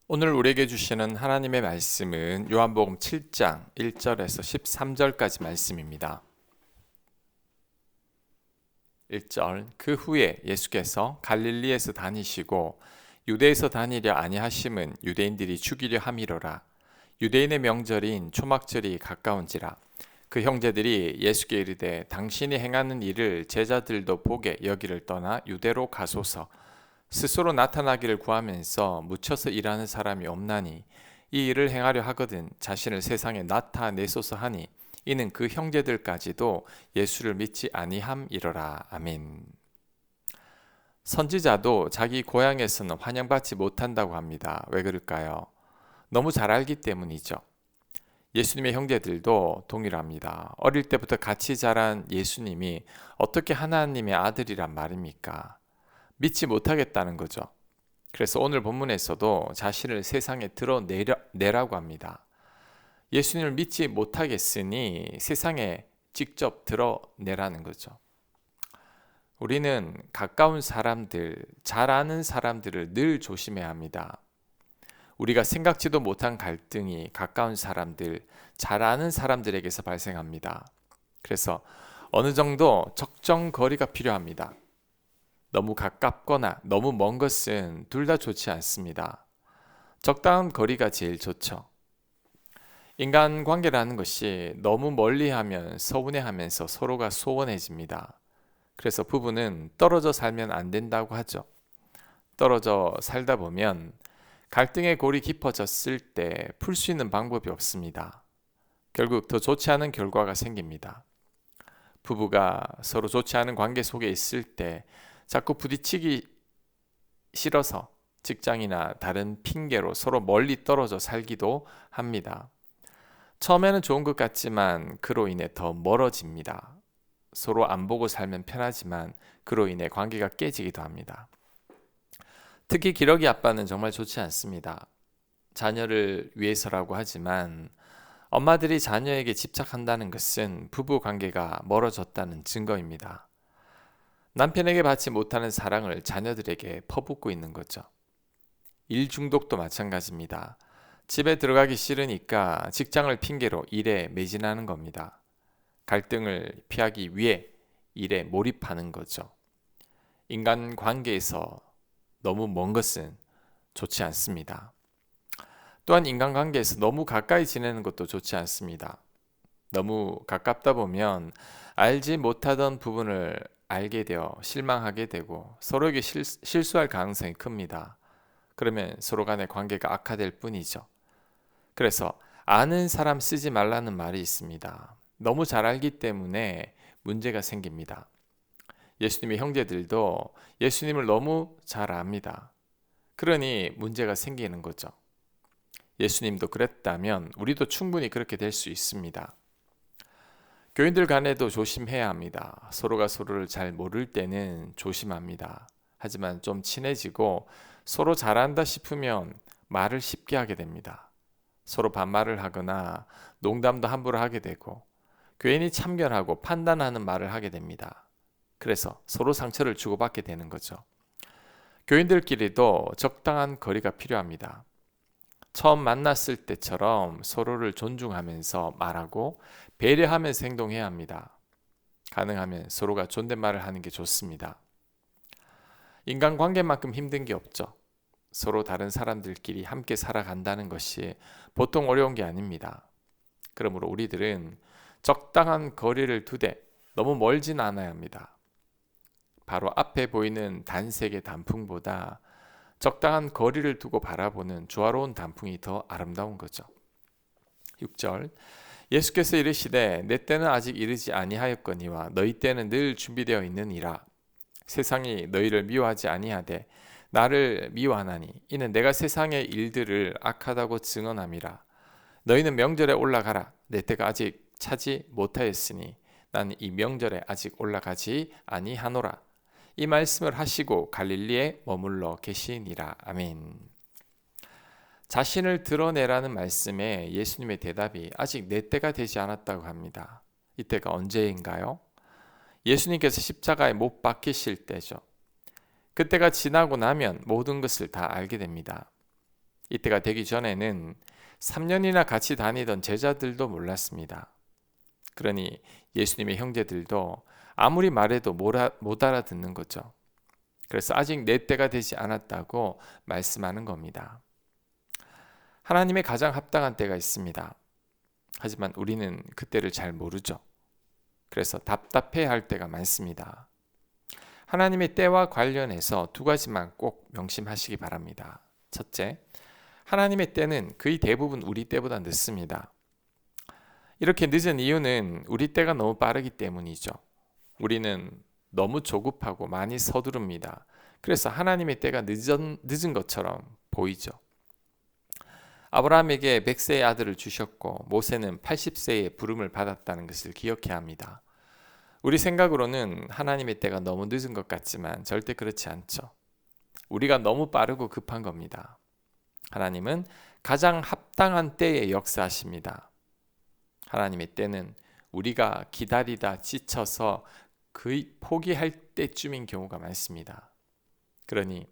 오늘 우리에게 주시는 하나님의 말씀은 요한복음 7장 1절에서 13절까지 말씀입니다. 1절 그 후에 예수께서 갈릴리에서 다니시고 유대에서 다니려 아니하심은 유대인들이 죽이려 함이로라. 유대인의 명절인 초막절이 가까운지라. 그 형제들이 예수께 이르되 당신이 행하는 일을 제자들도 보게 여기를 떠나 유대로 가소서. 스스로 나타나기를 구하면서 묻혀서 일하는 사람이 없나니 이 일을 행하려 하거든 자신을 세상에 나타내소서 하니 이는 그 형제들까지도 예수를 믿지 아니함이로라. 아멘. 선지자도 자기 고향에서는 환영받지 못한다고 합니다. 왜 그럴까요? 너무 잘 알기 때문이죠. 예수님의 형제들도 동일합니다. 어릴 때부터 같이 자란 예수님이 어떻게 하나님의 아들이란 말입니까? 믿지 못하겠다는 거죠. 그래서 오늘 본문에서도 자신을 세상에 드러내라고 합니다. 예수님을 믿지 못하겠으니 세상에 직접 드러내라는 거죠. 우리는 가까운 사람들, 잘 아는 사람들을 늘 조심해야 합니다. 우리가 생각지도 못한 갈등이 가까운 사람들, 잘 아는 사람들에게서 발생합니다. 그래서 어느 정도 적정 거리가 필요합니다. 너무 가깝거나 너무 먼 것은 둘 다 좋지 않습니다. 적당한 거리가 제일 좋죠. 인간 관계라는 것이 너무 멀리하면 서운해하면서 서로가 소원해집니다. 그래서 부부는 떨어져 살면 안 된다고 하죠. 떨어져 살다 보면 갈등의 골이 깊어졌을 때 풀 수 있는 방법이 없습니다. 결국 더 좋지 않은 결과가 생깁니다. 부부가 서로 좋지 않은 관계 속에 있을 때 자꾸 부딪히기 싫어서 직장이나 다른 핑계로 서로 멀리 떨어져 살기도 합니다. 처음에는 좋은 것 같지만 그로 인해 더 멀어집니다. 서로 안 보고 살면 편하지만 그로 인해 관계가 깨지기도 합니다. 특히 기러기 아빠는 정말 좋지 않습니다. 자녀를 위해서라고 하지만 엄마들이 자녀에게 집착한다는 것은 부부 관계가 멀어졌다는 증거입니다. 남편에게 받지 못하는 사랑을 자녀들에게 퍼붓고 있는 거죠. 일 중독도 마찬가지입니다. 집에 들어가기 싫으니까 직장을 핑계로 일에 매진하는 겁니다. 갈등을 피하기 위해 일에 몰입하는 거죠. 인간 관계에서 너무 먼 것은 좋지 않습니다. 또한 인간관계에서 너무 가까이 지내는 것도 좋지 않습니다. 너무 가깝다 보면 알지 못하던 부분을 알게 되어 실망하게 되고 서로에게 실수할 가능성이 큽니다. 그러면 서로 간의 관계가 악화될 뿐이죠. 그래서 아는 사람 쓰지 말라는 말이 있습니다. 너무 잘 알기 때문에 문제가 생깁니다. 예수님의 형제들도 예수님을 너무 잘 압니다. 그러니 문제가 생기는 거죠. 예수님도 그랬다면 우리도 충분히 그렇게 될 수 있습니다. 교인들 간에도 조심해야 합니다. 서로가 서로를 잘 모를 때는 조심합니다. 하지만 좀 친해지고 서로 잘한다 싶으면 말을 쉽게 하게 됩니다. 서로 반말을 하거나 농담도 함부로 하게 되고 괜히 참견하고 판단하는 말을 하게 됩니다. 그래서 서로 상처를 주고받게 되는 거죠. 교인들끼리도 적당한 거리가 필요합니다. 처음 만났을 때처럼 서로를 존중하면서 말하고 배려하면서 행동해야 합니다. 가능하면 서로가 존댓말을 하는 게 좋습니다. 인간관계만큼 힘든 게 없죠. 서로 다른 사람들끼리 함께 살아간다는 것이 보통 어려운 게 아닙니다. 그러므로 우리들은 적당한 거리를 두되 너무 멀진 않아야 합니다. 바로 앞에 보이는 단색의 단풍보다 적당한 거리를 두고 바라보는 조화로운 단풍이 더 아름다운 거죠. 6절 예수께서 이르시되 내 때는 아직 이르지 아니하였거니와 너희 때는 늘 준비되어 있느니라. 세상이 너희를 미워하지 아니하되 나를 미워하나니 이는 내가 세상의 일들을 악하다고 증언함이라. 너희는 명절에 올라가라. 내 때가 아직 차지 못하였으니 나는 이 명절에 아직 올라가지 아니하노라. 이 말씀을 하시고 갈릴리에 머물러 계시니라. 아멘. 자신을 드러내라는 말씀에 예수님의 대답이 아직 내 때가 되지 않았다고 합니다. 이때가 언제인가요? 예수님께서 십자가에 못 박히실 때죠. 그때가 지나고 나면 모든 것을 다 알게 됩니다. 이때가 되기 전에는 3년이나 같이 다니던 제자들도 몰랐습니다. 그러니 예수님의 형제들도 아무리 말해도 못 알아듣는 거죠. 그래서 아직 내 때가 되지 않았다고 말씀하는 겁니다. 하나님의 가장 합당한 때가 있습니다. 하지만 우리는 그때를 잘 모르죠. 그래서 답답해할 때가 많습니다. 하나님의 때와 관련해서 두 가지만 꼭 명심하시기 바랍니다. 첫째, 하나님의 때는 거의 대부분 우리 때보다 늦습니다. 이렇게 늦은 이유는 우리 때가 너무 빠르기 때문이죠. 우리는 너무 조급하고 많이 서두릅니다. 그래서 하나님의 때가 늦은 것처럼 보이죠. 아브라함에게 100세의 아들을 주셨고 모세는 80세의 부름을 받았다는 것을 기억해야 합니다. 우리 생각으로는 하나님의 때가 너무 늦은 것 같지만 절대 그렇지 않죠. 우리가 너무 빠르고 급한 겁니다. 하나님은 가장 합당한 때에 역사하십니다. 하나님의 때는 우리가 기다리다 지쳐서 거의 포기할 때쯤인 경우가 많습니다. 그러니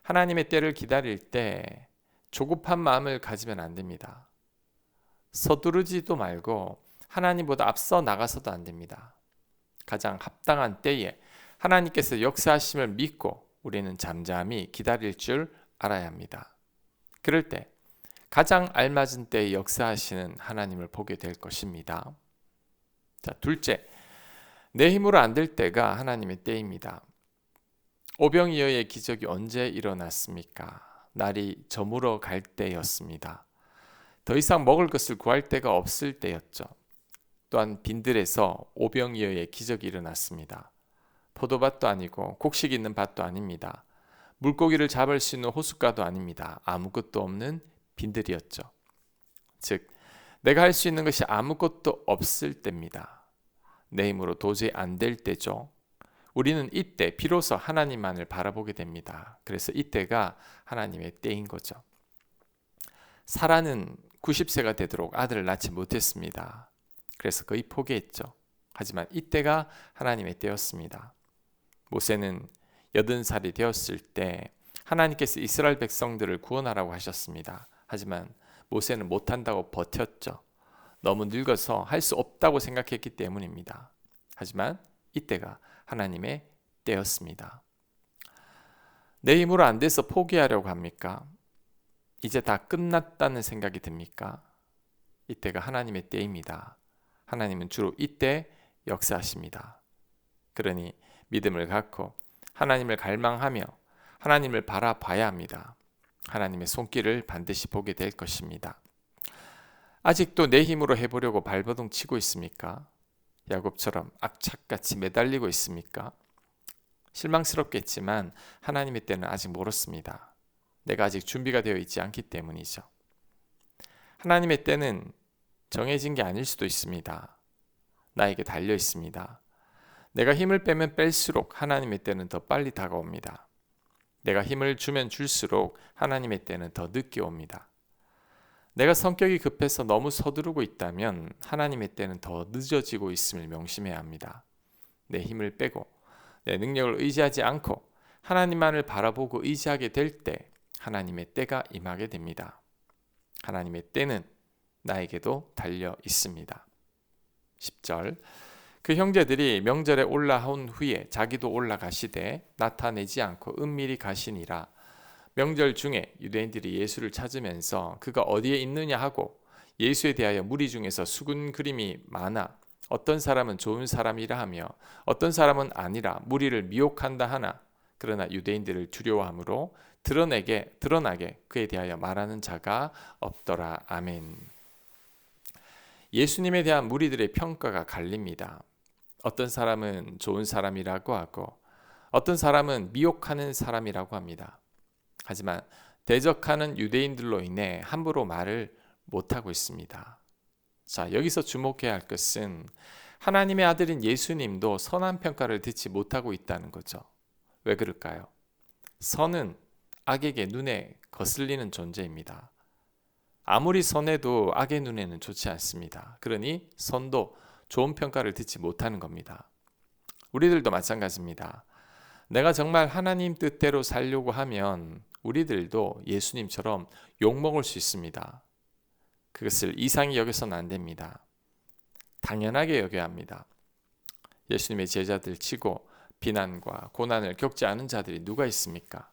하나님의 때를 기다릴 때 조급한 마음을 가지면 안 됩니다. 서두르지도 말고 하나님보다 앞서 나가서도 안 됩니다. 가장 합당한 때에 하나님께서 역사하심을 믿고 우리는 잠잠히 기다릴 줄 알아야 합니다. 그럴 때 가장 알맞은 때에 역사하시는 하나님을 보게 될 것입니다. 자, 둘째, 내 힘으로 안 될 때가 하나님의 때입니다. 오병이어의 기적이 언제 일어났습니까? 날이 저물어 갈 때였습니다. 더 이상 먹을 것을 구할 데가 없을 때였죠. 또한 빈들에서 오병이어의 기적이 일어났습니다. 포도밭도 아니고 곡식 있는 밭도 아닙니다. 물고기를 잡을 수 있는 호숫가도 아닙니다. 아무것도 없는 빈들이었죠. 즉, 내가 할 수 있는 것이 아무것도 없을 때입니다. 내 힘으로 도저히 안 될 때죠. 우리는 이때 비로소 하나님만을 바라보게 됩니다. 그래서 이때가 하나님의 때인 거죠. 사라는 90세가 되도록 아들을 낳지 못했습니다. 그래서 거의 포기했죠. 하지만 이때가 하나님의 때였습니다. 모세는 80살이 되었을 때 하나님께서 이스라엘 백성들을 구원하라고 하셨습니다. 하지만 모세는 못한다고 버텼죠. 너무 늙어서 할 수 없다고 생각했기 때문입니다. 하지만 이때가 하나님의 때였습니다. 내 힘으로 안 돼서 포기하려고 합니까? 이제 다 끝났다는 생각이 듭니까? 이때가 하나님의 때입니다. 하나님은 주로 이때 역사하십니다. 그러니 믿음을 갖고 하나님을 갈망하며 하나님을 바라봐야 합니다. 하나님의 손길을 반드시 보게 될 것입니다. 아직도 내 힘으로 해보려고 발버둥 치고 있습니까? 야곱처럼 악착같이 매달리고 있습니까? 실망스럽겠지만 하나님의 때는 아직 멀었습니다. 내가 아직 준비가 되어 있지 않기 때문이죠. 하나님의 때는 정해진 게 아닐 수도 있습니다. 나에게 달려 있습니다. 내가 힘을 빼면 뺄수록 하나님의 때는 더 빨리 다가옵니다. 내가 힘을 주면 줄수록 하나님의 때는 더 늦게 옵니다. 내가 성격이 급해서 너무 서두르고 있다면 하나님의 때는 더 늦어지고 있음을 명심해야 합니다. 내 힘을 빼고 내 능력을 의지하지 않고 하나님만을 바라보고 의지하게 될 때 하나님의 때가 임하게 됩니다. 하나님의 때는 나에게도 달려 있습니다. 10절, 그 형제들이 명절에 올라온 후에 자기도 올라가시되 나타내지 않고 은밀히 가시니라. 명절 중에 유대인들이 예수를 찾으면서 그가 어디에 있느냐 하고 예수에 대하여 무리 중에서 수군 그림이 많아 어떤 사람은 좋은 사람이라 하며 어떤 사람은 아니라 무리를 미혹한다 하나 그러나 유대인들을 두려워함으로 드러나게 그에 대하여 말하는 자가 없더라. 아멘. 예수님에 대한 무리들의 평가가 갈립니다. 어떤 사람은 좋은 사람이라고 하고 어떤 사람은 미혹하는 사람이라고 합니다. 하지만 대적하는 유대인들로 인해 함부로 말을 못하고 있습니다. 자, 여기서 주목해야 할 것은 하나님의 아들인 예수님도 선한 평가를 듣지 못하고 있다는 거죠. 왜 그럴까요? 선은 악에게 눈에 거슬리는 존재입니다. 아무리 선해도 악의 눈에는 좋지 않습니다. 그러니 선도 좋은 평가를 듣지 못하는 겁니다. 우리들도 마찬가지입니다. 내가 정말 하나님 뜻대로 살려고 하면 우리들도 예수님처럼 욕먹을 수 있습니다. 그것을 이상히 여겨서는 안 됩니다. 당연하게 여겨야 합니다. 예수님의 제자들 치고 비난과 고난을 겪지 않은 자들이 누가 있습니까?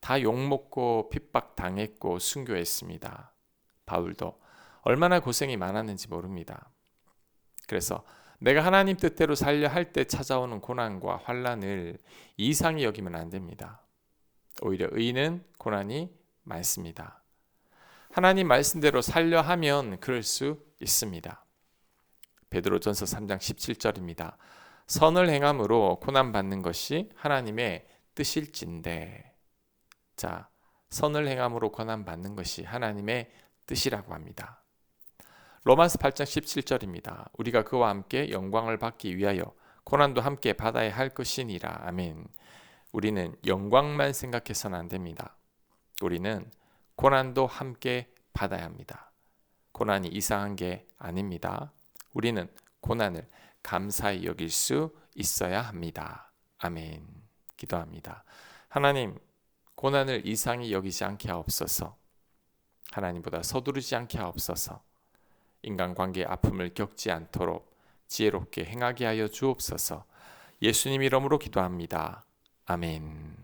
다 욕먹고 핍박당했고 순교했습니다. 바울도 얼마나 고생이 많았는지 모릅니다. 그래서 내가 하나님 뜻대로 살려 할 때 찾아오는 고난과 환난을 이상히 여기면 안 됩니다. 오히려 의인은 고난이 많습니다. 하나님 말씀대로 살려 하면 그럴 수 있습니다. 베드로전서 3장 17절입니다. 선을 행함으로 고난 받는 것이 하나님의 뜻일진데. 자, 선을 행함으로 고난 받는 것이 하나님의 뜻이라고 합니다. 로마서 8장 17절입니다. 우리가 그와 함께 영광을 받기 위하여 고난도 함께 받아야 할 것이니라. 아멘. 우리는 영광만 생각해서는 안 됩니다. 우리는 고난도 함께 받아야 합니다. 고난이 이상한 게 아닙니다. 우리는 고난을 감사히 여길 수 있어야 합니다. 아멘. 기도합니다. 하나님, 고난을 이상히 여기지 않게 하옵소서. 하나님보다 서두르지 않게 하옵소서. 인간관계의 아픔을 겪지 않도록 지혜롭게 행하게 하여 주옵소서. 예수님 이름으로 기도합니다. 아멘.